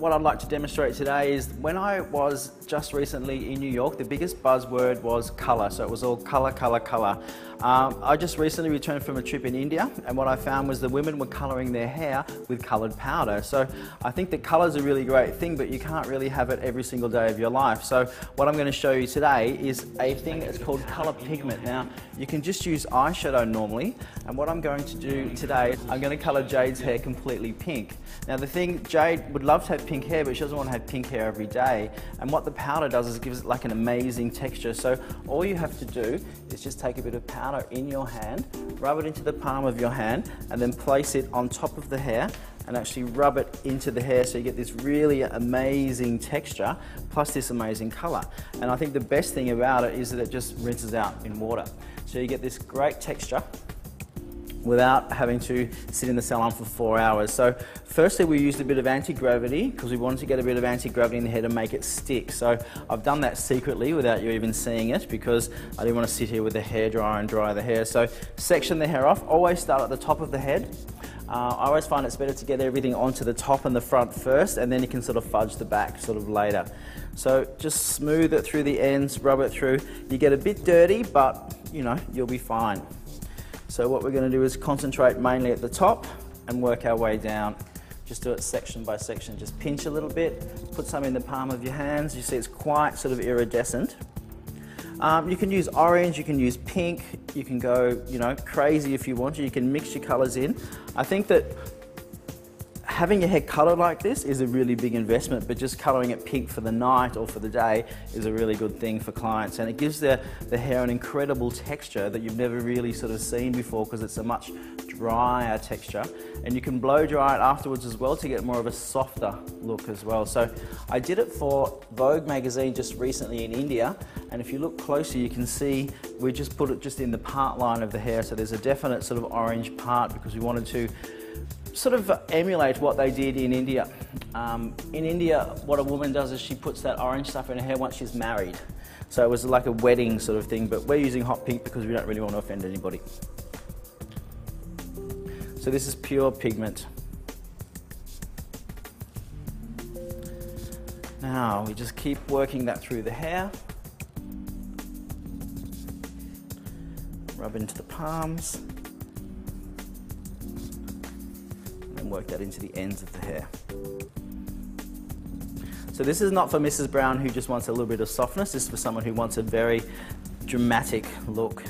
what I'd like to demonstrate today is when I was just recently in New York, the biggest buzzword was colour. So it was all colour, colour, colour. I just recently returned from a trip in India, and what I found was the women were colouring their hair with coloured powder. So I think that colour is a really great thing, but you can't really have it every single day of your life. So what I'm going to show you today is a thing that's called colour pigment. Now, you can just use eyeshadow normally, and what I'm going to do today, I'm going to colour Jade's hair completely pink. Now the thing, Jade would love to have pink hair, but she doesn't want to have pink hair every day. And what the powder does is it gives it like an amazing texture. So all you have to do is just take a bit of powder in your hand, rub it into the palm of your hand, and then place it on top of the hair and actually rub it into the hair so you get this really amazing texture plus this amazing colour. And I think the best thing about it is that it just rinses out in water. So you get this great texture without having to sit in the salon for 4 hours. So firstly, we used a bit of anti-gravity because we wanted to get a bit of anti-gravity in the hair to make it stick. So I've done that secretly without you even seeing it because I didn't want to sit here with the hairdryer and dry the hair. So section the hair off, always start at the top of the head. I always find it's better to get everything onto the top and the front first, and then you can sort of fudge the back sort of later. So just smooth it through the ends, rub it through. You get a bit dirty, but you know, you'll be fine. So what we're going to do is concentrate mainly at the top and work our way down. Just do it section by section. Just pinch a little bit, put some in the palm of your hands. You see it's quite sort of iridescent. You can use orange, you can use pink, you can go, you know, crazy if you want to. You can mix your colours in. I think that having your hair coloured like this is a really big investment, but just colouring it pink for the night or for the day is a really good thing for clients, and it gives the hair an incredible texture that you've never really sort of seen before because it's a much drier texture, and you can blow dry it afterwards as well to get more of a softer look as well. So I did it for Vogue magazine just recently in India, and if you look closer you can see we just put it just in the part line of the hair, so there's a definite sort of orange part because we wanted to sort of emulate what they did in India. In India, what a woman does is she puts that orange stuff in her hair once she's married. So it was like a wedding sort of thing, but we're using hot pink because we don't really want to offend anybody. So this is pure pigment. Now we just keep working that through the hair. Rub into the palms. And work that into the ends of the hair. So this is not for Mrs. Brown who just wants a little bit of softness, this is for someone who wants a very dramatic look.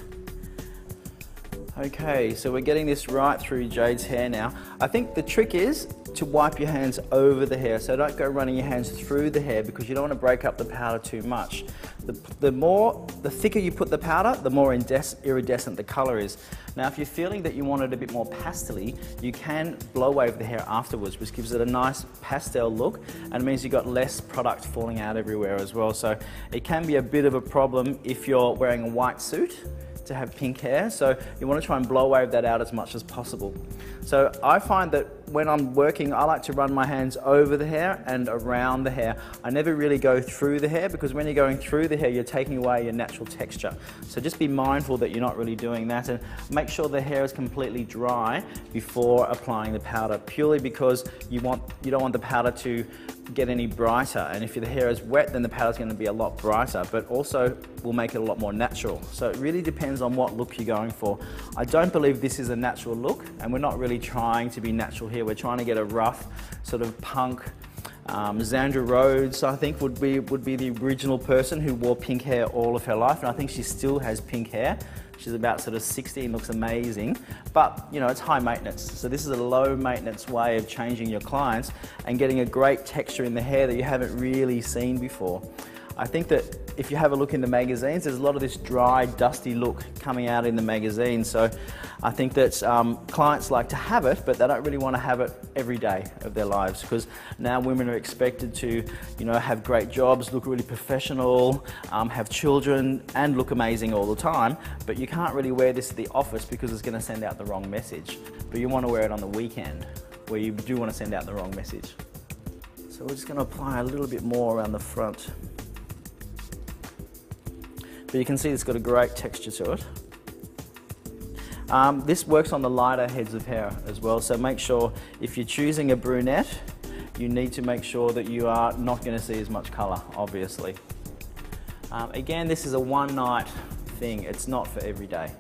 Okay, so we're getting this right through Jade's hair now. I think the trick is to wipe your hands over the hair, so don't go running your hands through the hair because you don't want to break up the powder too much. The thicker you put the powder, the more iridescent the colour is. Now if you're feeling that you want it a bit more pastel-y, you can blow wave the hair afterwards, which gives it a nice pastel look, and it means you've got less product falling out everywhere as well. So it can be a bit of a problem if you're wearing a white suit to have pink hair, so you want to try and blow wave that out as much as possible. So I find that when I'm working, I like to run my hands over the hair and around the hair. I never really go through the hair because when you're going through the hair, you're taking away your natural texture. So just be mindful that you're not really doing that, and make sure the hair is completely dry before applying the powder, purely because you don't want the powder to get any brighter, and if the hair is wet then the powder is going to be a lot brighter, but also will make it a lot more natural. So it really depends on what look you're going for. I don't believe this is a natural look, and we're not really trying to be natural here. We're trying to get a rough sort of punk. Zandra Rhodes, I think, would be the original person who wore pink hair all of her life, and I think she still has pink hair. She's about sort of 60 and looks amazing, but you know, it's high maintenance. So this is a low maintenance way of changing your clients and getting a great texture in the hair that you haven't really seen before. I think that if you have a look in the magazines, there's a lot of this dry, dusty look coming out in the magazine. So I think that clients like to have it, but they don't really want to have it every day of their lives, because now women are expected to, you know, have great jobs, look really professional, have children, and look amazing all the time. But you can't really wear this at the office because it's going to send out the wrong message. But you want to wear it on the weekend, where you do want to send out the wrong message. So we're just going to apply a little bit more around the front. But you can see it's got a great texture to it. This works on the lighter heads of hair as well, so make sure if you're choosing a brunette, you need to make sure that you are not going to see as much colour, obviously. Again, this is a one-night thing. It's not for every day.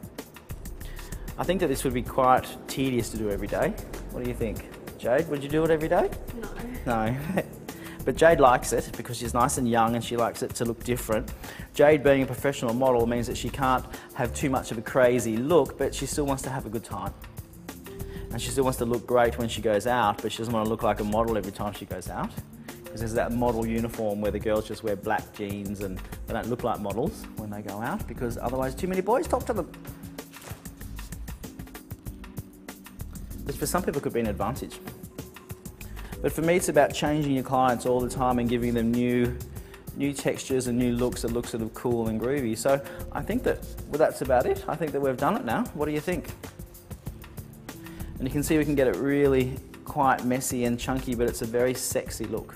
I think that this would be quite tedious to do every day. What do you think? Jade, would you do it every day? No. No. But Jade likes it because she's nice and young and she likes it to look different. Jade, being a professional model, means that she can't have too much of a crazy look, but she still wants to have a good time. And she still wants to look great when she goes out, but she doesn't want to look like a model every time she goes out. Because there's that model uniform where the girls just wear black jeans and they don't look like models when they go out, because otherwise too many boys talk to them. Which for some people could be an advantage. But for me, it's about changing your clients all the time and giving them new textures and new looks that look sort of cool and groovy. So I think that, well, that's about it. I think that we've done it now. What do you think? And you can see we can get it really quite messy and chunky, but it's a very sexy look.